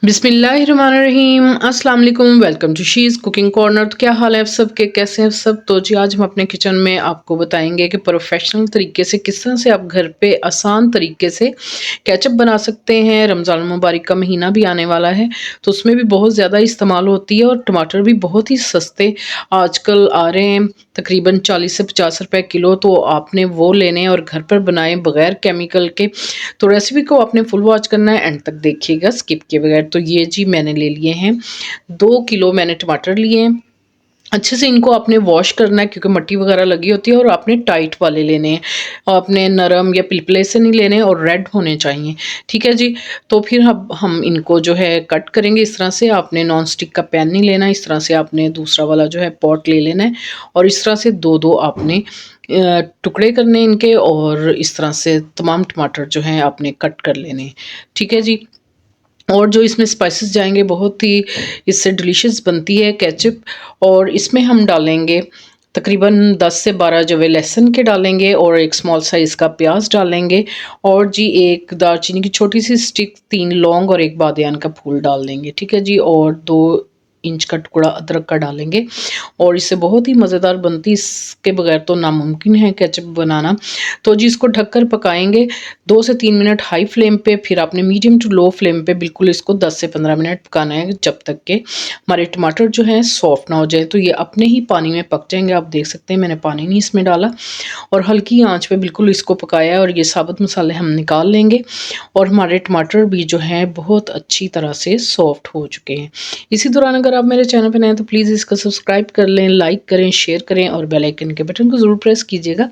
बिस्मिल्लाहिर्रहमानिर्रहीम अस्सलाम वालेकुम। Welcome to She's Cooking Corner. तो क्या हाल है आप सबके, कैसे हैं सब? तो जी आज हम अपने किचन में आपको बताएंगे कि प्रोफेशनल तरीके से किस तरह से आप घर पे आसान तरीके से केचप बना सकते हैं। रमज़ान मुबारक का महीना भी आने वाला है तो उसमें भी बहुत ज़्यादा इस्तेमाल होती है और टमाटर भी बहुत ही सस्ते आजकल आ रहे हैं, तकरीबन 40 से 50 रुपए किलो। तो आपने वो लेने और घर पर बनाए बगैर केमिकल के। तो रेसिपी को आपने फुल वॉच करना है, एंड तक देखिएगा स्किप किए बगैर। तो ये जी मैंने ले लिए हैं 2 किलो मैंने टमाटर लिए हैं। अच्छे से इनको आपने वॉश करना है क्योंकि मिट्टी वगैरह लगी होती है, और आपने टाइट वाले लेने हैं, आपने नरम या पिलपिले से नहीं लेने और रेड होने चाहिए। ठीक है जी। तो फिर अब हम इनको जो है कट करेंगे इस तरह से। आपने नॉन स्टिक का पैन नहीं लेना, इस तरह से आपने दूसरा वाला जो है पॉट ले लेना है, और इस तरह से दो दो आपने टुकड़े करने इनके, और इस तरह से तमाम टमाटर जो हैं आपने कट कर लेने। ठीक है जी। और जो इसमें स्पाइसेस जाएंगे, बहुत ही इससे डिलीशियस बनती है केचप। और इसमें हम डालेंगे तकरीबन 10 से 12 जवे लहसुन के डालेंगे, और एक स्मॉल साइज़ का प्याज डालेंगे, और जी एक दालचीनी की छोटी सी स्टिक, 3 लौंग और एक बादियान का फूल डाल देंगे। ठीक है जी। और 2 इंच का टुकड़ा अदरक का डालेंगे, और इससे बहुत ही मज़ेदार बनती है। इसके बगैर तो नामुमकिन है केचप बनाना। तो जी इसको ढककर पकाएंगे 2 से 3 मिनट हाई फ्लेम पे, फिर आपने मीडियम टू लो फ्लेम पे बिल्कुल इसको 10 से 15 मिनट पकाना है, जब तक के हमारे टमाटर जो हैं सॉफ्ट ना हो जाए। तो ये अपने ही पानी में पक जाएंगे। आप देख सकते हैं मैंने पानी नहीं इसमें डाला, और हल्की आंच पे बिल्कुल इसको पकाया है। और ये साबुत मसाले हम निकाल लेंगे, और हमारे टमाटर भी जो हैं बहुत अच्छी तरह से सॉफ्ट हो चुके हैं। इसी दौरान अगर आप मेरे चैनल पर नए हैं तो प्लीज़ इसको सब्सक्राइब कर लें, लाइक करें, शेयर करें, और बेल आइकन के बटन को ज़रूर प्रेस कीजिएगा।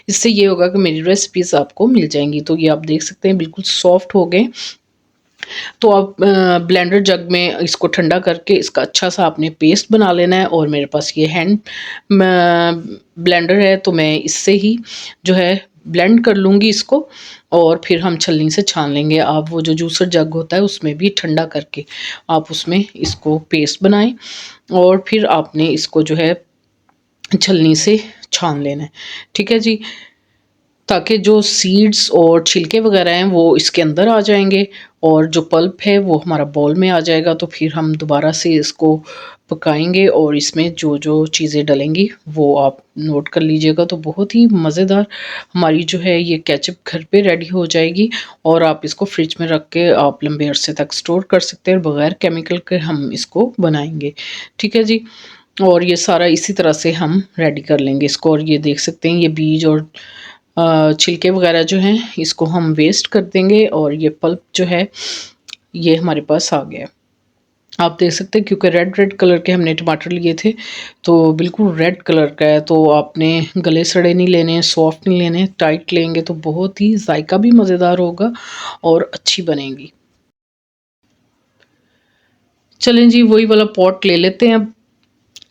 इससे ये होगा कि मेरी रेसिपीज़ आपको मिल जाएंगी। तो ये आप देख सकते हैं बिल्कुल सॉफ्ट हो गए। तो आप ब्लेंडर जग में इसको ठंडा करके इसका अच्छा सा आपने पेस्ट बना लेना है। और मेरे पास ये हैंड ब्लेंडर है, तो मैं इससे ही जो है ब्लेंड कर लूँगी इसको, और फिर हम छलनी से छान लेंगे। आप वो जो जूसर जग होता है उसमें भी ठंडा करके आप उसमें इसको पेस्ट बनाएं, और फिर आपने इसको जो है छलनी से छान लेना है। ठीक है जी। ताकि जो सीड्स और छिलके वगैरह हैं वो इसके अंदर आ जाएंगे, और जो पल्प है वो हमारा बाउल में आ जाएगा। तो फिर हम दोबारा से इसको पकाएंगे, और इसमें जो जो चीज़ें डलेंगी वो आप नोट कर लीजिएगा। तो बहुत ही मज़ेदार हमारी जो है ये केचप घर पे रेडी हो जाएगी, और आप इसको फ्रिज में रख के आप लंबे अरसे तक स्टोर कर सकते हैं। बगैर केमिकल के हम इसको बनाएंगे। ठीक है जी। और ये सारा इसी तरह से हम रेडी कर लेंगे इसको। और ये देख सकते हैं ये बीज और छिलके वगैरह जो हैं इसको हम वेस्ट कर देंगे, और ये पल्प जो है ये हमारे पास आ गया। आप देख सकते हैं क्योंकि रेड रेड कलर के हमने टमाटर लिए थे, तो बिल्कुल रेड कलर का है। तो आपने गले सड़े नहीं लेने हैं, सॉफ्ट नहीं लेने हैं, टाइट लेंगे तो बहुत ही जायका भी मज़ेदार होगा और अच्छी बनेगी। चलें जी वही वाला पॉट ले लेते हैं अब।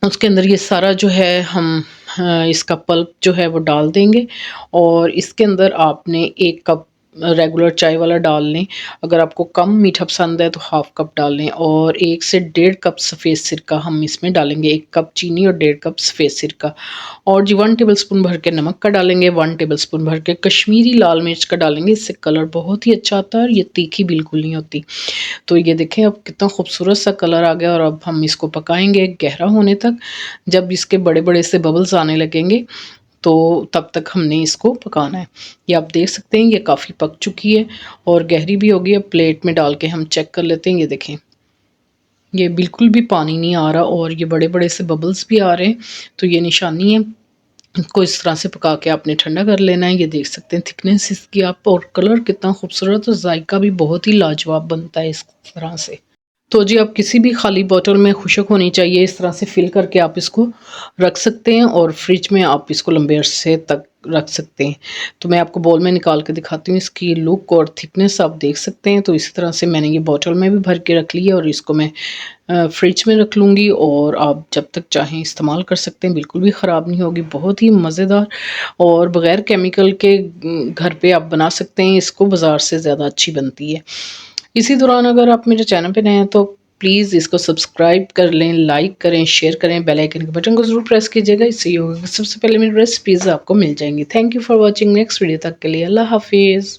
उसके अंदर ये सारा जो है हम इसका पल्प जो है वो डाल देंगे, और इसके अंदर आपने 1 कप रेगुलर चाय वाला डाल लें। अगर आपको कम मीठा पसंद है तो हाफ़ कप डाल लें, और 1 से डेढ़ कप सफ़ेद सिरका हम इसमें डालेंगे। 1 कप चीनी और डेढ़ कप सफ़ेद सिरका, और जी 1 टेबलस्पून भर के नमक का डालेंगे, 1 टेबलस्पून भर के कश्मीरी लाल मिर्च का डालेंगे। इससे कलर बहुत ही अच्छा आता है, और ये तीखी बिल्कुल नहीं होती। तो ये देखें अब कितना खूबसूरत सा कलर आ गया। और अब हम इसको पकाएंगे गहरा होने तक। जब इसके बड़े बड़े से बबल्स आने लगेंगे तो तब तक हमने इसको पकाना है। ये आप देख सकते हैं ये काफ़ी पक चुकी है और गहरी भी होगी। अब प्लेट में डाल के हम चेक कर लेते हैं। ये देखें ये बिल्कुल भी पानी नहीं आ रहा, और ये बड़े बड़े से बबल्स भी आ रहे हैं, तो ये निशानी है। इसको इस तरह से पका के आपने ठंडा कर लेना है। ये देख सकते हैं थिकनेस इसकी आप, और कलर कितना खूबसूरत, और जायका भी बहुत ही लाजवाब बनता है इस तरह से। तो जी आप किसी भी खाली बोतल में खुशक होनी चाहिए, इस तरह से फिल करके आप इसको रख सकते हैं, और फ्रिज में आप इसको लंबे अरसे तक रख सकते हैं। तो मैं आपको बॉल में निकाल के दिखाती हूँ। इसकी लुक और थिकनेस आप देख सकते हैं। तो इसी तरह से मैंने ये बोतल में भी भर के रख ली है, और इसको मैं फ्रिज में रख लूँगी, और आप जब तक चाहें इस्तेमाल कर सकते हैं। बिल्कुल भी ख़राब नहीं होगी, बहुत ही मज़ेदार और बग़ैर केमिकल के घर पे आप बना सकते हैं इसको। बाज़ार से ज़्यादा अच्छी बनती है। इसी दौरान अगर आप मेरे चैनल पे नए हैं तो प्लीज़ इसको सब्सक्राइब कर लें, लाइक करें, शेयर करें, बेल आइकन के बटन को ज़रूर प्रेस कीजिएगा। इससे ये होगा कि सबसे पहले मेरी रेसिपीज़ आपको मिल जाएंगी। Thank you for watching. Next video तक के लिए अल्लाह हाफिज़।